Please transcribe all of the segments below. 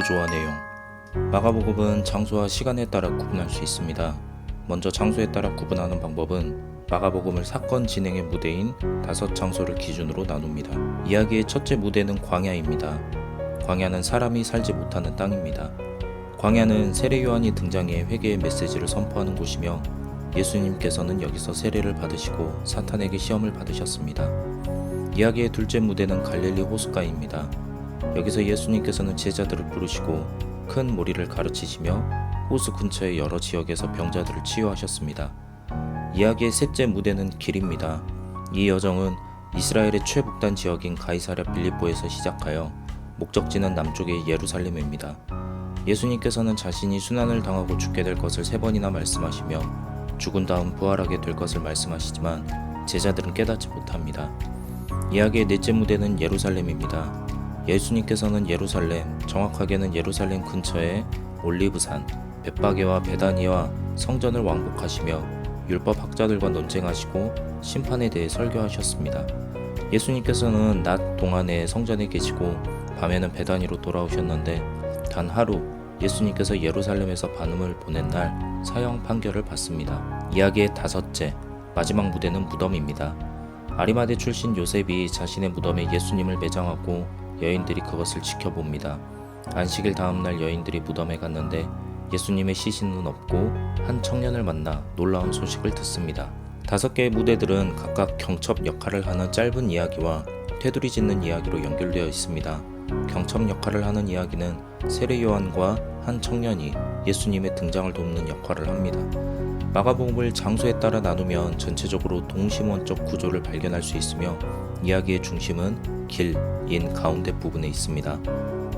제조와 내용. 마가복음은 장소와 시간에 따라 구분할 수 있습니다. 먼저 장소에 따라 구분하는 방법은 마가복음을 사건 진행의 무대인 5장소를 기준으로 나눕니다. 이야기의 첫째 무대는 광야입니다. 광야는 사람이 살지 못하는 땅입니다. 광야는 세례 요한이 등장해 회개의 메시지를 선포하는 곳이며 예수님께서는 여기서 세례를 받으시고 사탄에게 시험을 받으셨습니다. 이야기의 둘째 무대는 갈릴리 호숫가입니다. 여기서 예수님께서는 제자들을 부르시고 큰 무리를 가르치시며 호수 근처의 여러 지역에서 병자들을 치유하셨습니다. 이야기의 셋째 무대는 길입니다. 이 여정은 이스라엘의 최북단 지역인 가이사랴 빌립보에서 시작하여 목적지는 남쪽의 예루살렘입니다. 예수님께서는 자신이 순환을 당하고 죽게 될 것을 3번이나 말씀하시며 죽은 다음 부활하게 될 것을 말씀하시지만 제자들은 깨닫지 못합니다. 이야기의 넷째 무대는 예루살렘입니다. 예수님께서는 예루살렘, 정확하게는 예루살렘 근처의 올리브산, 벳바게와 베다니와 성전을 왕복하시며 율법 학자들과 논쟁하시고 심판에 대해 설교하셨습니다. 예수님께서는 낮 동안에 성전에 계시고 밤에는 베다니로 돌아오셨는데 단 하루 예수님께서 예루살렘에서 반음을 보낸 날 사형 판결을 받습니다. 이야기의 5째, 마지막 무대는 무덤입니다. 아리마대 출신 요셉이 자신의 무덤에 예수님을 매장하고 여인들이 그것을 지켜봅니다. 안식일 다음날 여인들이 무덤에 갔는데 예수님의 시신은 없고 한 청년을 만나 놀라운 소식을 듣습니다. 5개의 무대들은 각각 경첩 역할을 하는 짧은 이야기와 테두리 짓는 이야기로 연결되어 있습니다. 경첩 역할을 하는 이야기는 세례 요한과 한 청년이 예수님의 등장을 돕는 역할을 합니다. 마가복음을 장소에 따라 나누면 전체적으로 동심원적 구조를 발견할 수 있으며 이야기의 중심은 길인 가운데 부분에 있습니다.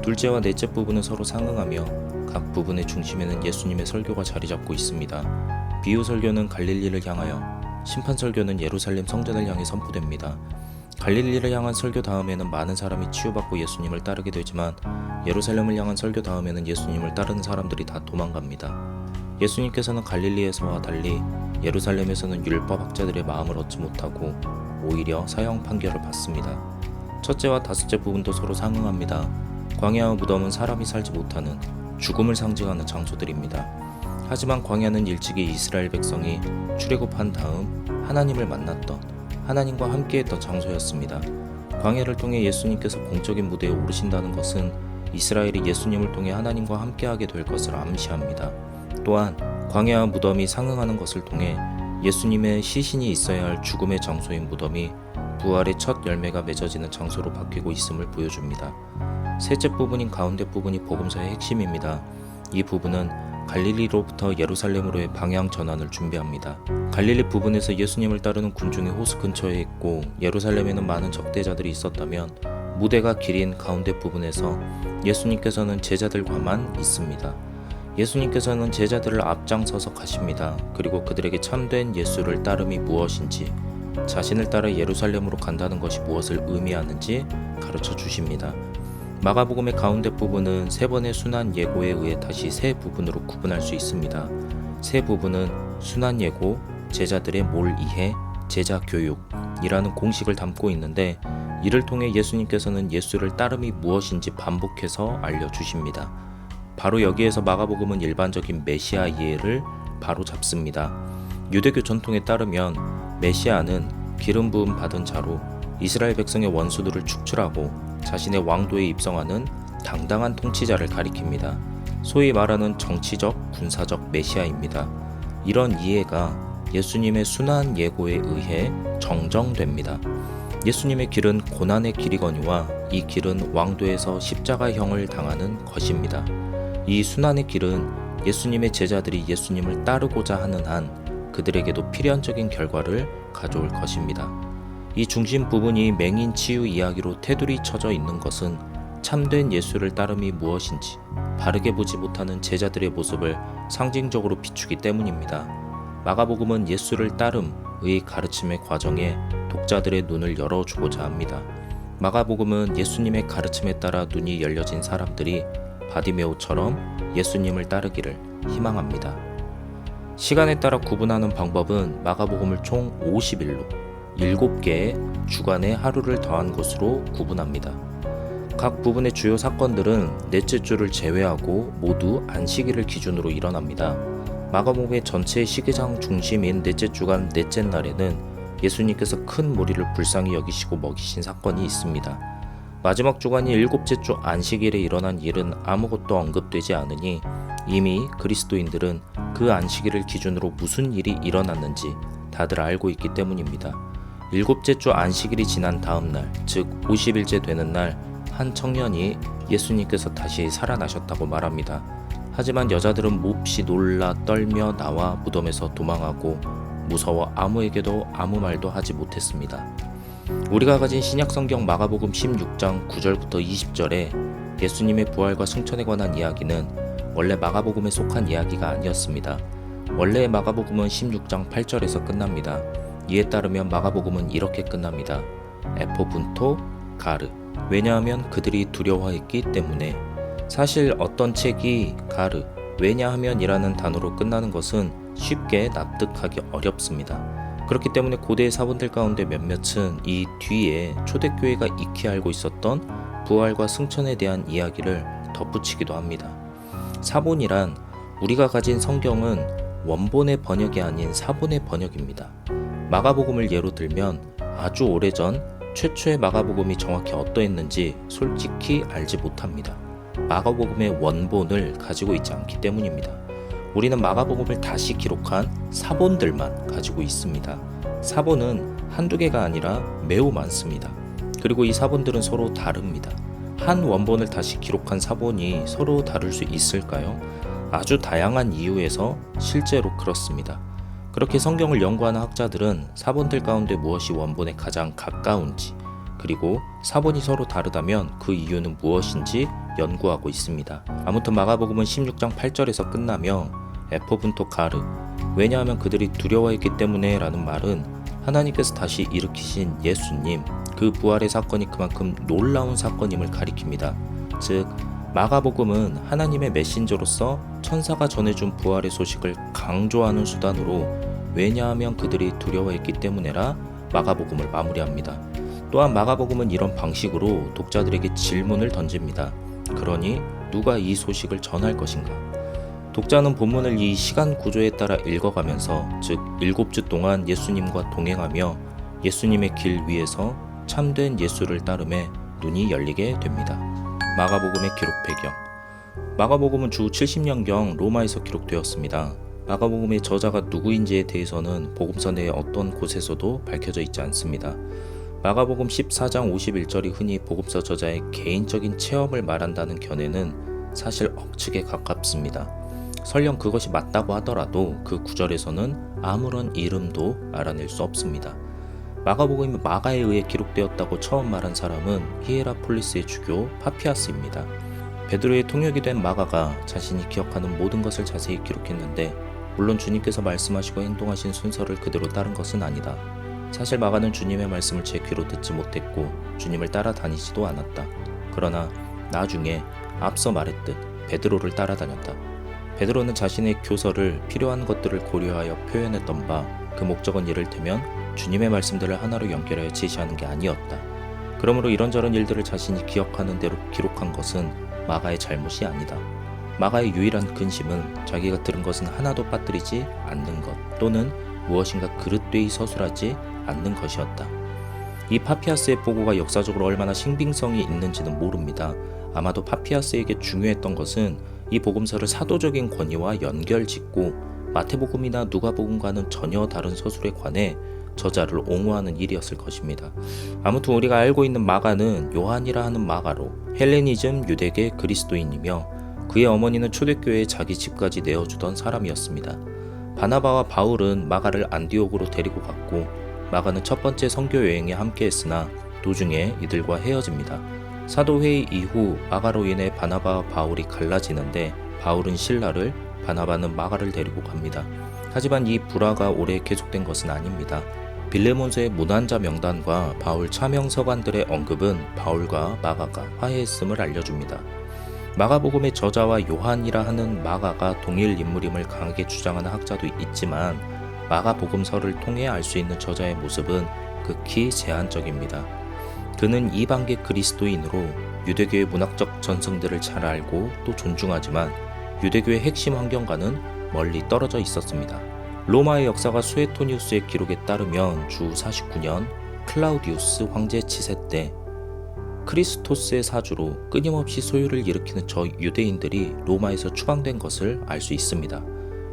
둘째와 넷째 부분은 서로 상응하며 각 부분의 중심에는 예수님의 설교가 자리 잡고 있습니다. 비유 설교는 갈릴리를 향하여, 심판 설교는 예루살렘 성전을 향해 선포됩니다. 갈릴리를 향한 설교 다음에는 많은 사람이 치유받고 예수님을 따르게 되지만 예루살렘을 향한 설교 다음에는 예수님을 따르는 사람들이 다 도망갑니다. 예수님께서는 갈릴리에서와 달리 예루살렘에서는 율법 학자들의 마음을 얻지 못하고 오히려 사형 판결을 받습니다. 첫째와 5째 부분도 서로 상응합니다. 광야와 무덤은 사람이 살지 못하는 죽음을 상징하는 장소들입니다. 하지만 광야는 일찍이 이스라엘 백성이 출애굽한 다음 하나님을 만났던, 하나님과 함께했던 장소였습니다. 광야를 통해 예수님께서 공적인 무대에 오르신다는 것은 이스라엘이 예수님을 통해 하나님과 함께하게 될 것을 암시합니다. 또한 광야와 무덤이 상응하는 것을 통해 예수님의 시신이 있어야 할 죽음의 장소인 무덤이 부활의 첫 열매가 맺어지는 장소로 바뀌고 있음을 보여줍니다. 셋째 부분인 가운데 부분이 복음서의 핵심입니다. 이 부분은 갈릴리로부터 예루살렘으로의 방향 전환을 준비합니다. 갈릴리 부분에서 예수님을 따르는 군중이 호수 근처에 있고 예루살렘에는 많은 적대자들이 있었다면 무대가 길인 가운데 부분에서 예수님께서는 제자들과만 있습니다. 예수님께서는 제자들을 앞장서서 가십니다. 그리고 그들에게 참된 예수를 따름이 무엇인지, 자신을 따라 예루살렘으로 간다는 것이 무엇을 의미하는지 가르쳐 주십니다. 마가복음의 가운데 부분은 3번의 순환 예고에 의해 다시 3부분으로 구분할 수 있습니다. 3부분은 순환 예고, 제자들의 몰이해, 제자 교육이라는 공식을 담고 있는데 이를 통해 예수님께서는 예수를 따름이 무엇인지 반복해서 알려주십니다. 바로 여기에서 마가복음은 일반적인 메시아 이해를 바로 잡습니다. 유대교 전통에 따르면 메시아는 기름 부음 받은 자로 이스라엘 백성의 원수들을 축출하고 자신의 왕도에 입성하는 당당한 통치자를 가리킵니다. 소위 말하는 정치적, 군사적 메시아입니다. 이런 이해가 예수님의 순환 예고에 의해 정정됩니다. 예수님의 길은 고난의 길이거니와 이 길은 왕도에서 십자가형을 당하는 것입니다. 이 순환의 길은 예수님의 제자들이 예수님을 따르고자 하는 한 그들에게도 필연적인 결과를 가져올 것입니다. 이 중심 부분이 맹인 치유 이야기로 테두리 쳐져 있는 것은 참된 예수를 따름이 무엇인지 바르게 보지 못하는 제자들의 모습을 상징적으로 비추기 때문입니다. 마가복음은 예수를 따름의 가르침의 과정에 독자들의 눈을 열어주고자 합니다. 마가복음은 예수님의 가르침에 따라 눈이 열려진 사람들이 바디메오처럼 예수님을 따르기를 희망합니다. 시간에 따라 구분하는 방법은 마가복음을 총 50일로 7개의 주간의 하루를 더한 것으로 구분합니다. 각 부분의 주요 사건들은 넷째 주를 제외하고 모두 안식일을 기준으로 일어납니다. 마가복음의 전체 시기상 중심인 넷째 주간 넷째 날에는 예수님께서 큰 무리를 불쌍히 여기시고 먹이신 사건이 있습니다. 마지막 주간인 일곱째 주 안식일에 일어난 일은 아무것도 언급되지 않으니 이미 그리스도인들은 그 안식일을 기준으로 무슨 일이 일어났는지 다들 알고 있기 때문입니다. 일곱째 주 안식일이 지난 다음 날, 즉 50일째 되는 날, 한 청년이 예수님께서 다시 살아나셨다고 말합니다. 하지만 여자들은 몹시 놀라 떨며 나와 무덤에서 도망하고 무서워 아무에게도 아무 말도 하지 못했습니다. 우리가 가진 신약성경 마가복음 16장 9절부터 20절에 예수님의 부활과 승천에 관한 이야기는 원래 마가복음에 속한 이야기가 아니었습니다. 원래의 마가복음은 16장 8절에서 끝납니다. 이에 따르면 마가복음은 이렇게 끝납니다. 에포분토 가르. 왜냐하면 그들이 두려워했기 때문에. 사실 어떤 책이 가르, 왜냐하면 이라는 단어로 끝나는 것은 쉽게 납득하기 어렵습니다. 그렇기 때문에 고대의 사본들 가운데 몇몇은 이 뒤에 초대교회가 익히 알고 있었던 부활과 승천에 대한 이야기를 덧붙이기도 합니다. 사본이란 우리가 가진 성경은 원본의 번역이 아닌 사본의 번역입니다. 마가복음을 예로 들면 아주 오래전 최초의 마가복음이 정확히 어떠했는지 솔직히 알지 못합니다. 마가복음의 원본을 가지고 있지 않기 때문입니다. 우리는 마가복음을 다시 기록한 사본들만 가지고 있습니다. 사본은 한두 개가 아니라 매우 많습니다. 그리고 이 사본들은 서로 다릅니다. 한 원본을 다시 기록한 사본이 서로 다를 수 있을까요? 아주 다양한 이유에서 실제로 그렇습니다. 그렇게 성경을 연구하는 학자들은 사본들 가운데 무엇이 원본에 가장 가까운지, 그리고 사본이 서로 다르다면 그 이유는 무엇인지 연구하고 있습니다. 아무튼 마가복음은 16장 8절에서 끝나며 에포분토 가르, 왜냐하면 그들이 두려워했기 때문에 라는 말은 하나님께서 다시 일으키신 예수님, 그 부활의 사건이 그만큼 놀라운 사건임을 가리킵니다. 즉 마가복음은 하나님의 메신저로서 천사가 전해준 부활의 소식을 강조하는 수단으로 왜냐하면 그들이 두려워했기 때문에라 마가복음을 마무리합니다. 또한 마가복음은 이런 방식으로 독자들에게 질문을 던집니다. 그러니 누가 이 소식을 전할 것인가? 독자는 본문을 이 시간 구조에 따라 읽어가면서, 즉 7주 동안 예수님과 동행하며 예수님의 길 위에서 참된 예수를 따름에 눈이 열리게 됩니다. 마가복음의 기록 배경. 마가복음은 주 70년경 로마에서 기록되었습니다. 마가복음의 저자가 누구인지에 대해서는 복음서 내 어떤 곳에서도 밝혀져 있지 않습니다. 마가복음 14장 51절이 흔히 복음서 저자의 개인적인 체험을 말한다는 견해는 사실 억측에 가깝습니다. 설령 그것이 맞다고 하더라도 그 구절에서는 아무런 이름도 알아낼 수 없습니다. 마가복음이 마가에 의해 기록되었다고 처음 말한 사람은 히에라폴리스의 주교 파피아스입니다. 베드로의 통역이 된 마가가 자신이 기억하는 모든 것을 자세히 기록했는데, 물론 주님께서 말씀하시고 행동하신 순서를 그대로 따른 것은 아니다. 사실 마가는 주님의 말씀을 제 귀로 듣지 못했고 주님을 따라다니지도 않았다. 그러나 나중에 앞서 말했듯 베드로를 따라다녔다. 베드로는 자신의 교서를 필요한 것들을 고려하여 표현했던 바, 그 목적은 이를테면 주님의 말씀들을 하나로 연결하여 제시하는 게 아니었다. 그러므로 이런저런 일들을 자신이 기억하는 대로 기록한 것은 마가의 잘못이 아니다. 마가의 유일한 근심은 자기가 들은 것은 하나도 빠뜨리지 않는 것, 또는 무엇인가 그릇되이 서술하지 않는 것이었다. 이 파피아스의 보고가 역사적으로 얼마나 신빙성이 있는지는 모릅니다. 아마도 파피아스에게 중요했던 것은 이 복음서를 사도적인 권위와 연결짓고 마태복음이나 누가복음과는 전혀 다른 서술에 관해 저자를 옹호하는 일이었을 것입니다. 아무튼 우리가 알고 있는 마가는 요한이라 하는 마가로 헬레니즘 유대계 그리스도인이며, 그의 어머니는 초대교회에 자기 집까지 내어주던 사람이었습니다. 바나바와 바울은 마가를 안디옥으로 데리고 갔고, 마가는 첫 번째 선교 여행에 함께했으나 도중에 이들과 헤어집니다. 사도회의 이후 마가로 인해 바나바와 바울이 갈라지는데, 바울은 실라를, 바나바는 마가를 데리고 갑니다. 하지만 이 불화가 오래 계속된 것은 아닙니다. 빌레몬서의 문안자 명단과 바울 차명 서간들의 언급은 바울과 마가가 화해했음을 알려줍니다. 마가복음의 저자와 요한이라 하는 마가가 동일 인물임을 강하게 주장하는 학자도 있지만, 마가복음서를 통해 알 수 있는 저자의 모습은 극히 제한적입니다. 그는 이방계 그리스도인으로 유대교의 문학적 전승들을 잘 알고 또 존중하지만 유대교의 핵심 환경과는 멀리 떨어져 있었습니다. 로마의 역사가 수에토니우스의 기록에 따르면 주 49년 클라우디우스 황제 치세 때 크리스토스의 사주로 끊임없이 소요를 일으키는 저 유대인들이 로마에서 추방된 것을 알 수 있습니다.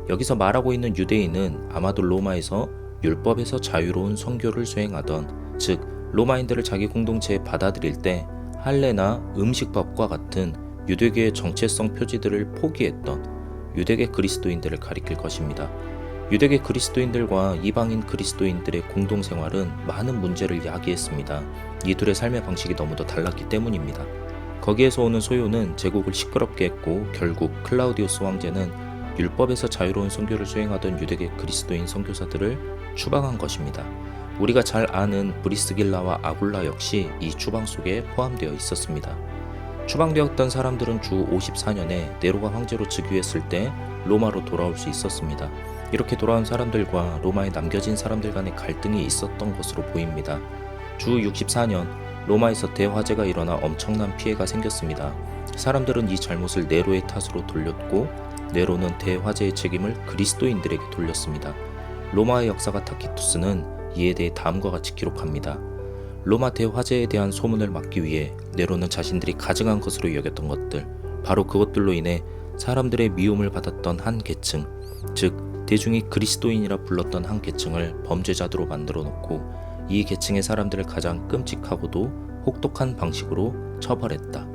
여기서 말하고 있는 유대인은 아마도 로마에서 율법에서 자유로운 선교를 수행하던, 즉 로마인들을 자기 공동체에 받아들일 때 할례나 음식법과 같은 유대교의 정체성 표지들을 포기했던 유대계 그리스도인들을 가리킬 것입니다. 유대계 그리스도인들과 이방인 그리스도인들의 공동생활은 많은 문제를 야기했습니다. 이들의 삶의 방식이 너무도 달랐기 때문입니다. 거기에서 오는 소요는 제국을 시끄럽게 했고 결국 클라우디우스 황제는 율법에서 자유로운 선교를 수행하던 유대계 그리스도인 선교사들을 추방한 것입니다. 우리가 잘 아는 브리스길라와 아굴라 역시 이 추방 속에 포함되어 있었습니다. 추방되었던 사람들은 주 54년에 네로가 황제로 즉위했을 때 로마로 돌아올 수 있었습니다. 이렇게 돌아온 사람들과 로마에 남겨진 사람들 간의 갈등이 있었던 것으로 보입니다. 주 64년 로마에서 대화재가 일어나 엄청난 피해가 생겼습니다. 사람들은 이 잘못을 네로의 탓으로 돌렸고 네로는 대화재의 책임을 그리스도인들에게 돌렸습니다. 로마의 역사가 타키투스는 이에 대해 다음과 같이 기록합니다. 로마 대화재에 대한 소문을 막기 위해 네로는 자신들이 가증한 것으로 여겼던 것들, 바로 그것들로 인해 사람들의 미움을 받았던 한 계층, 즉 대중이 그리스도인이라 불렀던 한 계층을 범죄자들로 만들어 놓고 이 계층의 사람들을 가장 끔찍하고도 혹독한 방식으로 처벌했다.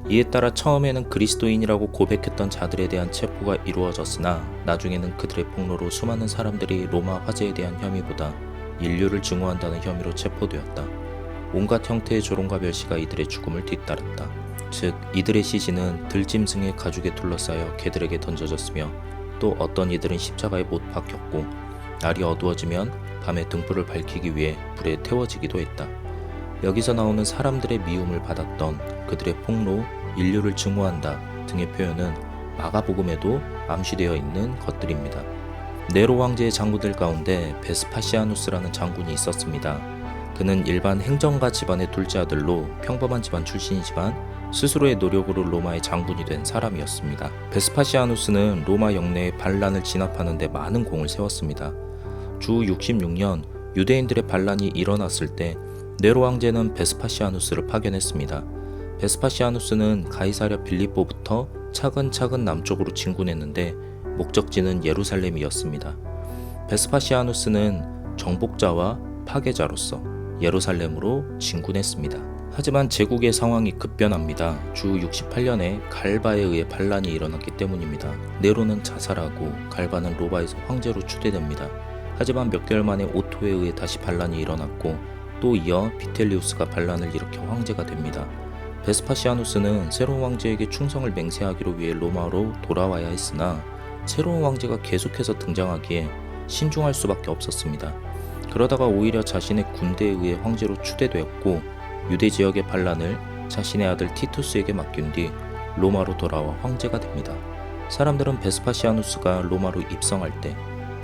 이에 따라 처음에는 그리스도인이라고 고백했던 자들에 대한 체포가 이루어졌으나 나중에는 그들의 폭로로 수많은 사람들이 로마 화재에 대한 혐의보다 인류를 증오한다는 혐의로 체포되었다. 온갖 형태의 조롱과 멸시가 이들의 죽음을 뒤따랐다. 즉 이들의 시신은 들짐승의 가죽에 둘러싸여 개들에게 던져졌으며 또 어떤 이들은 십자가에 못 박혔고 날이 어두워지면 밤에 등불을 밝히기 위해 불에 태워지기도 했다. 여기서 나오는 사람들의 미움을 받았던 그들의 폭로, 인류를 증오한다 등의 표현은 마가복음에도 암시되어 있는 것들입니다. 네로 황제의 장군들 가운데 베스파시아누스라는 장군이 있었습니다. 그는 일반 행정가 집안의 둘째 아들로 평범한 집안 출신이지만 스스로의 노력으로 로마의 장군이 된 사람이었습니다. 베스파시아누스는 로마 영내의 반란을 진압하는 데 많은 공을 세웠습니다. 주 66년 유대인들의 반란이 일어났을 때 네로 황제는 베스파시아누스를 파견했습니다. 베스파시아누스는 가이사랴 빌립보부터 차근차근 남쪽으로 진군했는데 목적지는 예루살렘이었습니다. 베스파시아누스는 정복자와 파괴자로서 예루살렘으로 진군했습니다. 하지만 제국의 상황이 급변합니다. 주 68년에 갈바에 의해 반란이 일어났기 때문입니다. 네로는 자살하고 갈바는 로마에서 황제로 추대됩니다. 하지만 몇 개월 만에 오토에 의해 다시 반란이 일어났고 또 이어 비텔리우스가 반란을 일으켜 황제가 됩니다. 베스파시아누스는 새로운 황제에게 충성을 맹세하기로 위해 로마로 돌아와야 했으나 새로운 황제가 계속해서 등장하기에 신중할 수밖에 없었습니다. 그러다가 오히려 자신의 군대에 의해 황제로 추대되었고 유대 지역의 반란을 자신의 아들 티투스에게 맡긴 뒤 로마로 돌아와 황제가 됩니다. 사람들은 베스파시아누스가 로마로 입성할 때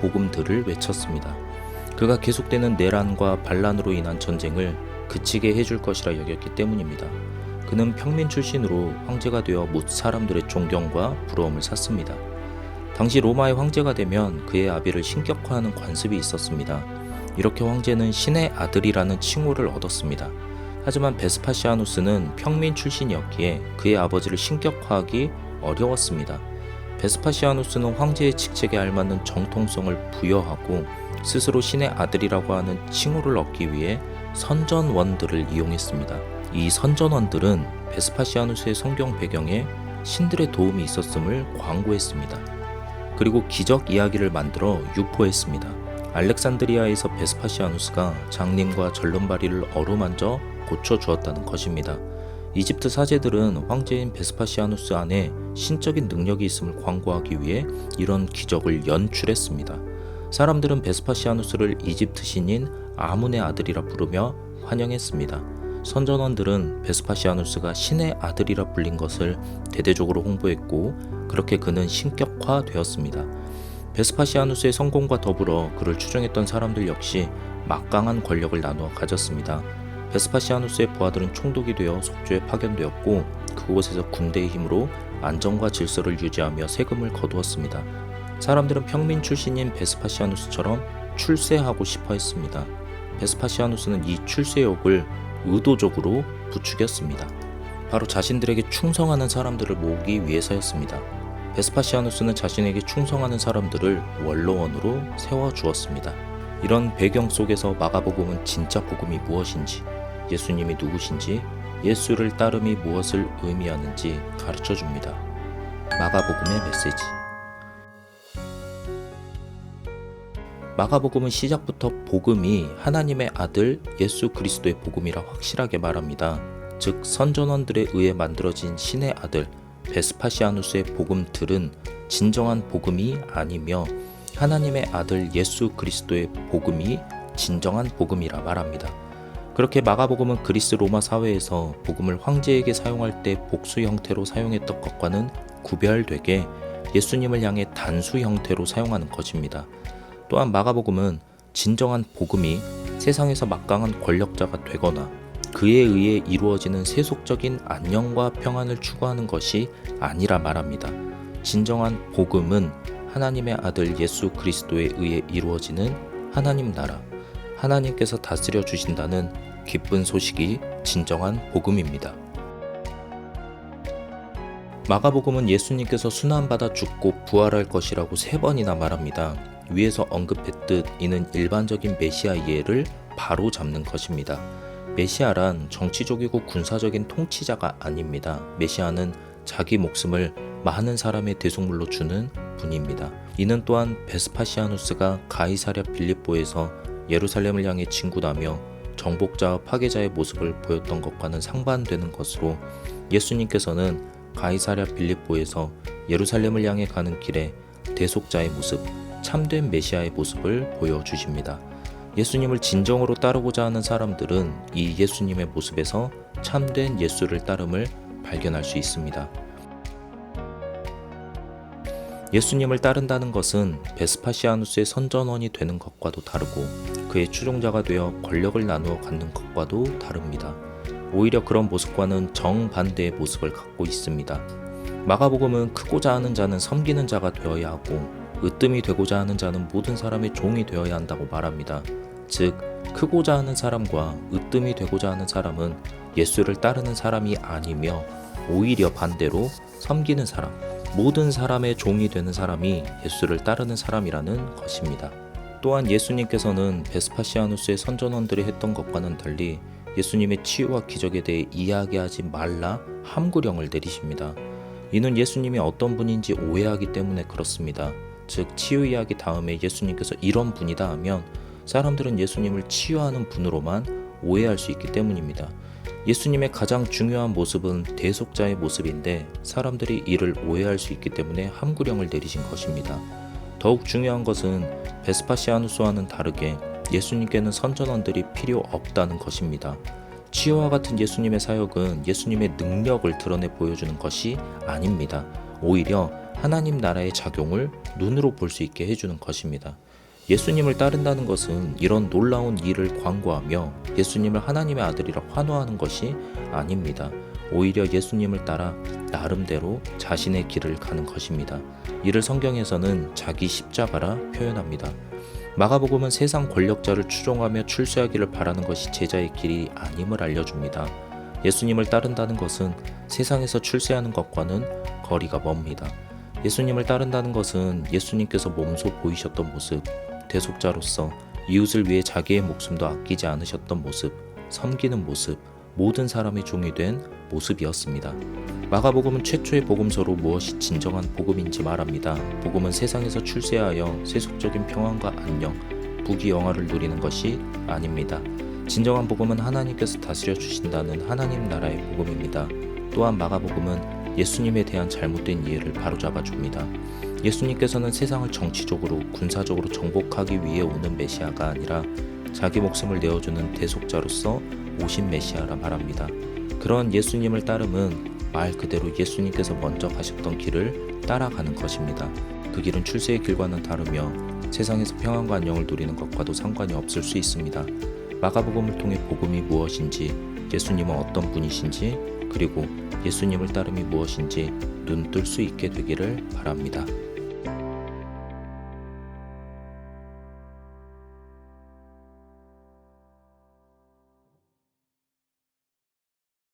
복음들을 외쳤습니다. 그가 계속되는 내란과 반란으로 인한 전쟁을 그치게 해줄 것이라 여겼기 때문입니다. 그는 평민 출신으로 황제가 되어 못 사람들의 존경과 부러움을 샀습니다. 당시 로마의 황제가 되면 그의 아비를 신격화하는 관습이 있었습니다. 이렇게 황제는 신의 아들이라는 칭호를 얻었습니다. 하지만 베스파시아누스는 평민 출신이었기에 그의 아버지를 신격화하기 어려웠습니다. 베스파시아누스는 황제의 직책에 알맞는 정통성을 부여하고 스스로 신의 아들이라고 하는 칭호를 얻기 위해 선전원들을 이용했습니다. 이 선전원들은 베스파시아누스의 성경 배경에 신들의 도움이 있었음을 광고했습니다. 그리고 기적 이야기를 만들어 유포했습니다. 알렉산드리아에서 베스파시아누스가 장님과 절름발이를 어루만져 고쳐주었다는 것입니다. 이집트 사제들은 황제인 베스파시아누스 안에 신적인 능력이 있음을 광고하기 위해 이런 기적을 연출했습니다. 사람들은 베스파시아누스를 이집트 신인 아문의 아들이라 부르며 환영했습니다. 선전원들은 베스파시아누스가 신의 아들이라 불린 것을 대대적으로 홍보했고 그렇게 그는 신격화되었습니다. 베스파시아누스의 성공과 더불어 그를 추종했던 사람들 역시 막강한 권력을 나누어 가졌습니다. 베스파시아누스의 부하들은 총독이 되어 속주에 파견되었고 그곳에서 군대의 힘으로 안정과 질서를 유지하며 세금을 거두었습니다. 사람들은 평민 출신인 베스파시아누스처럼 출세하고 싶어 했습니다. 베스파시아누스는 이 출세욕을 의도적으로 부추겼습니다. 바로 자신들에게 충성하는 사람들을 모으기 위해서였습니다. 베스파시아누스는 자신에게 충성하는 사람들을 원로원으로 세워주었습니다. 이런 배경 속에서 마가복음은 진짜 복음이 무엇인지, 예수님이 누구신지, 예수를 따름이 무엇을 의미하는지 가르쳐줍니다. 마가복음의 메시지. 마가복음은 시작부터 복음이 하나님의 아들 예수 그리스도의 복음이라 확실하게 말합니다. 즉 선전원들에 의해 만들어진 신의 아들 베스파시아누스의 복음들은 진정한 복음이 아니며 하나님의 아들 예수 그리스도의 복음이 진정한 복음이라 말합니다. 그렇게 마가복음은 그리스 로마 사회에서 복음을 황제에게 사용할 때 복수 형태로 사용했던 것과는 구별되게 예수님을 향해 단수 형태로 사용하는 것입니다. 또한 마가복음은 진정한 복음이 세상에서 막강한 권력자가 되거나 그에 의해 이루어지는 세속적인 안녕과 평안을 추구하는 것이 아니라 말합니다. 진정한 복음은 하나님의 아들 예수 그리스도에 의해 이루어지는 하나님 나라, 하나님께서 다스려 주신다는 기쁜 소식이 진정한 복음입니다. 마가복음은 예수님께서 순환받아 죽고 부활할 것이라고 3번이나 말합니다. 위에서 언급했듯 이는 일반적인 메시아 이해를 바로 잡는 것입니다. 메시아란 정치적이고 군사적인 통치자가 아닙니다. 메시아는 자기 목숨을 많은 사람의 대속물로 주는 분입니다. 이는 또한 베스파시아누스가 가이사랴 빌립보에서 예루살렘을 향해 진군하며 정복자와 파괴자의 모습을 보였던 것과는 상반되는 것으로 예수님께서는 가이사랴 빌립보에서 예루살렘을 향해 가는 길에 대속자의 모습, 참된 메시아의 모습을 보여주십니다. 예수님을 진정으로 따르고자 하는 사람들은 이 예수님의 모습에서 참된 예수를 따름을 발견할 수 있습니다. 예수님을 따른다는 것은 베스파시아누스의 선전원이 되는 것과도 다르고 그의 추종자가 되어 권력을 나누어 갖는 것과도 다릅니다. 오히려 그런 모습과는 정반대의 모습을 갖고 있습니다. 마가복음은 크고자 하는 자는 섬기는 자가 되어야 하고 으뜸이 되고자 하는 자는 모든 사람의 종이 되어야 한다고 말합니다. 즉 크고자 하는 사람과 으뜸이 되고자 하는 사람은 예수를 따르는 사람이 아니며 오히려 반대로 섬기는 사람, 모든 사람의 종이 되는 사람이 예수를 따르는 사람이라는 것입니다. 또한 예수님께서는 베스파시아누스의 선전원들이 했던 것과는 달리 예수님의 치유와 기적에 대해 이야기하지 말라 함구령을 내리십니다. 이는 예수님이 어떤 분인지 오해하기 때문에 그렇습니다. 즉 치유 이야기 다음에 예수님께서 이런 분이다 하면 사람들은 예수님을 치유하는 분으로만 오해할 수 있기 때문입니다. 예수님의 가장 중요한 모습은 대속자의 모습인데 사람들이 이를 오해할 수 있기 때문에 함구령을 내리신 것입니다. 더욱 중요한 것은 베스파시아누스와는 다르게 예수님께는 선전원들이 필요 없다는 것입니다. 치유와 같은 예수님의 사역은 예수님의 능력을 드러내 보여주는 것이 아닙니다. 오히려 하나님 나라의 작용을 눈으로 볼 수 있게 해주는 것입니다. 예수님을 따른다는 것은 이런 놀라운 일을 광고하며 예수님을 하나님의 아들이라 환호하는 것이 아닙니다. 오히려 예수님을 따라 나름대로 자신의 길을 가는 것입니다. 이를 성경에서는 자기 십자가라 표현합니다. 마가복음은 세상 권력자를 추종하며 출세하기를 바라는 것이 제자의 길이 아님을 알려줍니다. 예수님을 따른다는 것은 세상에서 출세하는 것과는 거리가 멉니다. 예수님을 따른다는 것은 예수님께서 몸소 보이셨던 모습, 대속자로서 이웃을 위해 자기의 목숨도 아끼지 않으셨던 모습, 섬기는 모습, 모든 사람의 종이 된 모습이었습니다. 마가복음은 최초의 복음서로 무엇이 진정한 복음인지 말합니다. 복음은 세상에서 출세하여 세속적인 평안과 안녕, 부귀영화를 누리는 것이 아닙니다. 진정한 복음은 하나님께서 다스려 주신다는 하나님 나라의 복음입니다. 또한 마가복음은 예수님에 대한 잘못된 이해를 바로잡아 줍니다. 예수님께서는 세상을 정치적으로, 군사적으로 정복하기 위해 오는 메시아가 아니라 자기 목숨을 내어주는 대속자로서 오신 메시아라 말합니다. 그런 예수님을 따름은 말 그대로 예수님께서 먼저 가셨던 길을 따라가는 것입니다. 그 길은 출세의 길과는 다르며 세상에서 평안과 안녕을 누리는 것과도 상관이 없을 수 있습니다. 마가복음을 통해 복음이 무엇인지, 예수님은 어떤 분이신지, 그리고 예수님을 따름이 무엇인지 눈뜰 수 있게 되기를 바랍니다.